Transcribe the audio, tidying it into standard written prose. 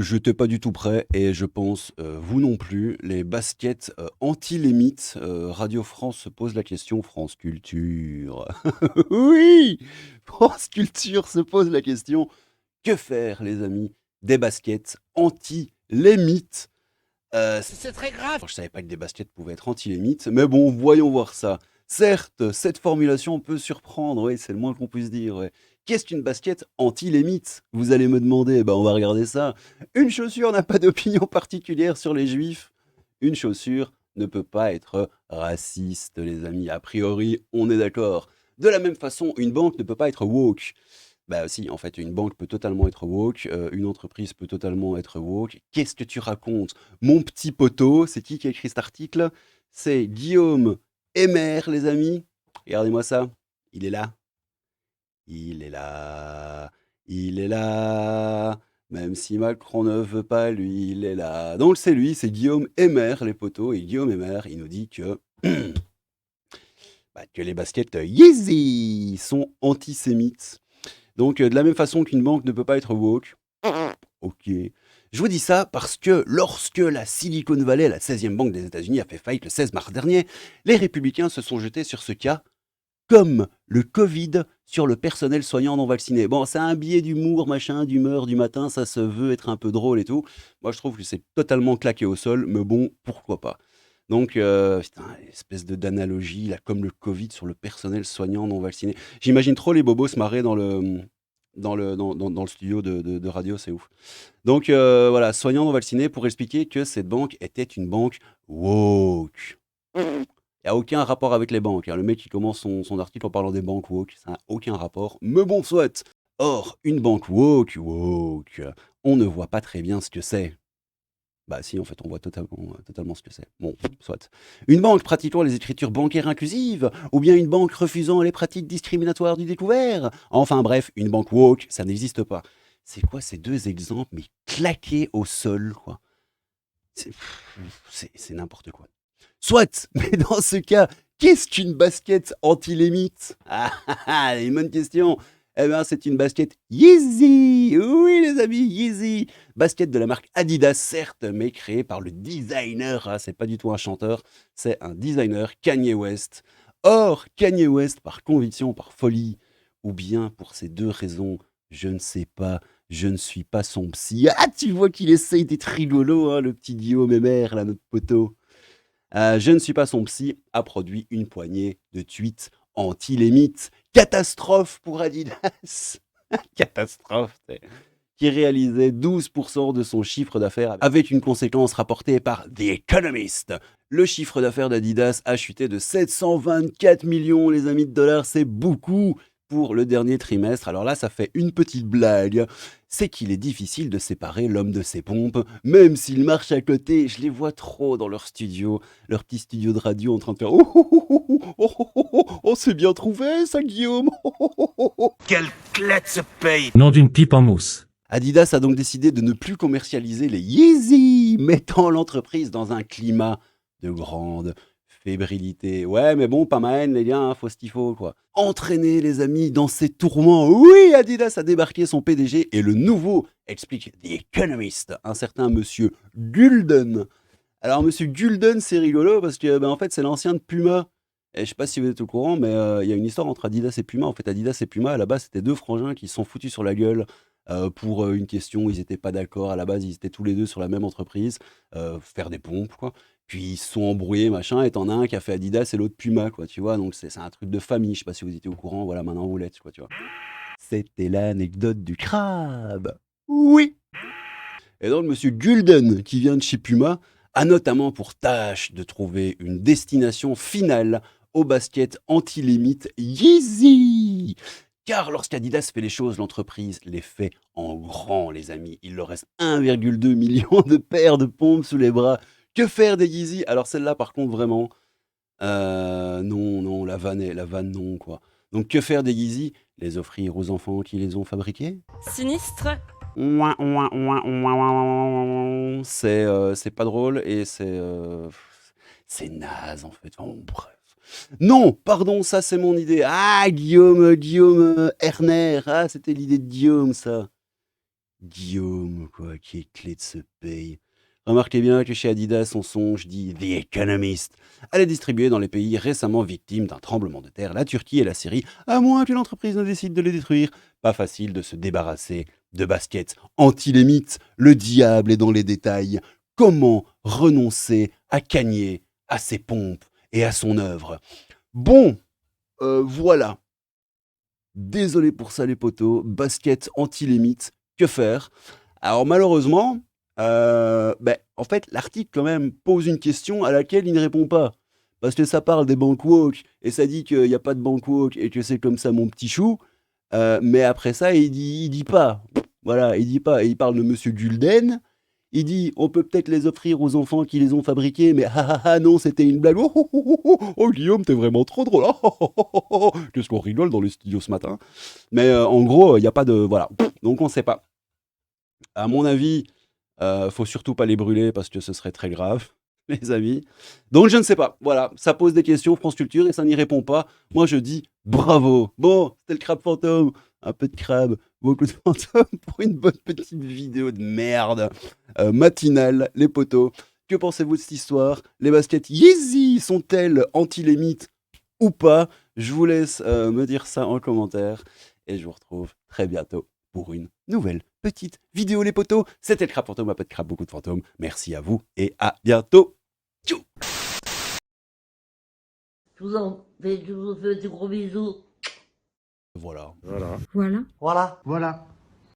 J'étais pas du tout prêt et je pense, vous non plus. Les baskets, anti les mythes, Radio France se pose la question, France Culture. Oui! France Culture se pose la question: «Que faire les amis des baskets anti les mythes?» C'est très grave! Je savais pas que des baskets pouvaient être anti les mythes, mais bon, voyons voir ça. Certes, cette formulation peut surprendre, oui, c'est le moins qu'on puisse dire, ouais. Qu'est-ce qu'une basket anti les mythes? Vous allez me demander, bah, on va regarder ça. Une chaussure n'a pas d'opinion particulière sur les juifs. Une chaussure ne peut pas être raciste, les amis. A priori, on est d'accord. De la même façon, une banque ne peut pas être woke. Bah si, en fait, une banque peut totalement être woke, une entreprise peut totalement être woke. Qu'est-ce que tu racontes? Mon petit poteau, c'est qui a écrit cet article? C'est Guillaume Emer, les amis. Regardez-moi ça. Il est là. Il est là. Il est là. Même si Macron ne veut pas, lui, il est là. Donc c'est lui, c'est Guillaume Emer, les poteaux. Et Guillaume Emer, il nous dit que, bah, que les baskets Yeezy sont antisémites. Donc, de la même façon qu'une banque ne peut pas être woke. Ok. Je vous dis ça parce que lorsque la Silicon Valley, la 16e banque des États-Unis, a fait faillite le 16 mars dernier, les républicains se sont jetés sur ce cas comme le Covid sur le personnel soignant non vacciné. Bon, c'est un billet d'humour, machin, d'humeur du matin, ça se veut être un peu drôle et tout. Moi, je trouve que c'est totalement claqué au sol, mais bon, pourquoi pas. Donc, putain, espèce d'analogie, là, comme le Covid sur le personnel soignant non vacciné. J'imagine trop les bobos se marrer dans le studio de radio, c'est ouf. Donc, voilà, soignant non vacciné pour expliquer que cette banque était une banque woke. Il y a aucun rapport avec les banques, hein. Le mec qui commence son article en parlant des banques woke, ça n'a aucun rapport, mais bon, soit. Or, une banque woke, on ne voit pas très bien ce que c'est. Bah si, en fait, on voit totalement ce que c'est. Bon, soit. Une banque pratiquant les écritures bancaires inclusives, ou bien une banque refusant les pratiques discriminatoires du découvert. Enfin bref, une banque woke, ça n'existe pas. C'est quoi ces deux exemples, mais claqués au sol, quoi? C'est n'importe quoi. Soit, mais dans ce cas, qu'est-ce qu'une basket anti-lémite? Une bonne question. Eh bien, c'est une basket Yeezy. Oui, les amis, Yeezy. Basket de la marque Adidas, certes, mais créée par le designer. Ah, c'est pas du tout un chanteur, c'est un designer, Kanye West. Or, Kanye West, par conviction, par folie, ou bien pour ces deux raisons, je ne sais pas, je ne suis pas son psy. Ah, tu vois qu'il essaye d'être rigolo, hein, le petit Guillaume Mémère, là, notre poteau. Je ne suis pas son psy, a produit une poignée de tweets anti-lémites. Catastrophe pour Adidas. Catastrophe, qui réalisait 12% de son chiffre d'affaires avec une conséquence rapportée par The Economist. Le chiffre d'affaires d'Adidas a chuté de 724 millions, les amis de dollars, c'est beaucoup pour le dernier trimestre. Alors là, ça fait une petite blague. C'est qu'il est difficile de séparer l'homme de ses pompes, même s'il marche à côté. Je les vois trop dans leur petit studio de radio en train de faire oh, oh, oh, oh, oh, oh, oh, oh, oh, c'est bien trouvé ça, Guillaume. Oh, oh, oh, oh, oh. Quelle clette se paye! Nom d'une pipe en mousse. Adidas a donc décidé de ne plus commercialiser les Yeezy, mettant l'entreprise dans un climat de grande fébrilité. Ouais, mais bon, pas ma haine, les gars, hein, faut ce qu'il faut, quoi. Entraîner les amis dans ses tourments, oui, Adidas a débarqué son PDG et le nouveau, explique The Economist, un certain monsieur Gulden. Alors, monsieur Gulden, c'est rigolo parce que, en fait, c'est l'ancien de Puma. Et je sais pas si vous êtes au courant, mais il y a une histoire entre Adidas et Puma. En fait, Adidas et Puma, à la base, c'était deux frangins qui se sont foutus sur la gueule pour une question. Ils n'étaient pas d'accord. À la base, ils étaient tous les deux sur la même entreprise, faire des pompes, quoi. Puis ils se sont embrouillés, machin, et t'en as un qui a fait Adidas et l'autre Puma, quoi, tu vois. Donc c'est un truc de famille. Je sais pas si vous étiez au courant. Voilà, maintenant vous l'êtes, quoi, tu vois. C'était l'anecdote du crabe. Oui. Et donc, monsieur Gulden, qui vient de chez Puma, a notamment pour tâche de trouver une destination finale au basket anti-limite Yeezy. Car lorsqu'Adidas fait les choses, l'entreprise les fait en grand, les amis. Il leur reste 1,2 million de paires de pompes sous les bras. Que faire des Yeezy? Alors celle-là, par contre, vraiment, non, non, la vanne, non, quoi. Donc que faire des Yeezy? Les offrir aux enfants qui les ont fabriqués? Sinistre. Ouin, ouin, ouin, ouin, ouin, ouin, ouin. C'est pas drôle et c'est naze en fait. Enfin, bon, bref. Non, pardon, ça c'est mon idée. Ah, Guillaume Erner. Ah, c'était l'idée de Guillaume, ça. Guillaume, quoi, qui est clé de ce pays. Remarquez bien que chez Adidas, on songe dit The Economist à les distribuer dans les pays récemment victimes d'un tremblement de terre, la Turquie et la Syrie, à moins que l'entreprise ne décide de les détruire. Pas facile de se débarrasser de baskets anti-lémites. Le diable est dans les détails. Comment renoncer à Kanye, à ses pompes et à son œuvre? Bon, voilà. Désolé pour ça les potos, basket anti-lémite, que faire? Alors malheureusement, en fait l'article quand même pose une question à laquelle il ne répond pas. Parce que ça parle des bank walk et ça dit qu'il n'y a pas de bank walk et que c'est comme ça mon petit chou. Mais après ça, il dit pas. Voilà, il dit pas. Et il parle de Monsieur Gulden. Il dit, on peut peut-être les offrir aux enfants qui les ont fabriqués, mais non, c'était une blague. Oh, Guillaume, t'es vraiment trop drôle. Qu'est-ce qu'on rigole dans les studios ce matin. Mais en gros, il n'y a pas de... Voilà. Donc on ne sait pas. À mon avis, faut surtout pas les brûler parce que ce serait très grave, les amis. Donc je ne sais pas. Voilà, ça pose des questions, France Culture, et ça n'y répond pas. Moi, je dis bravo. Bon, c'était le crabe fantôme. Un peu de crabe, beaucoup de fantômes pour une bonne petite vidéo de merde matinale, les potos. Que pensez-vous de cette histoire? Les baskets Yeezy sont-elles anti-lémites ou pas? Je vous laisse me dire ça en commentaire et je vous retrouve très bientôt pour une nouvelle petite vidéo, les potos. C'était le crabe fantôme, un peu de crabe, beaucoup de fantômes. Merci à vous et à bientôt. Tchou. Je vous fais des gros bisous. Voilà. Voilà.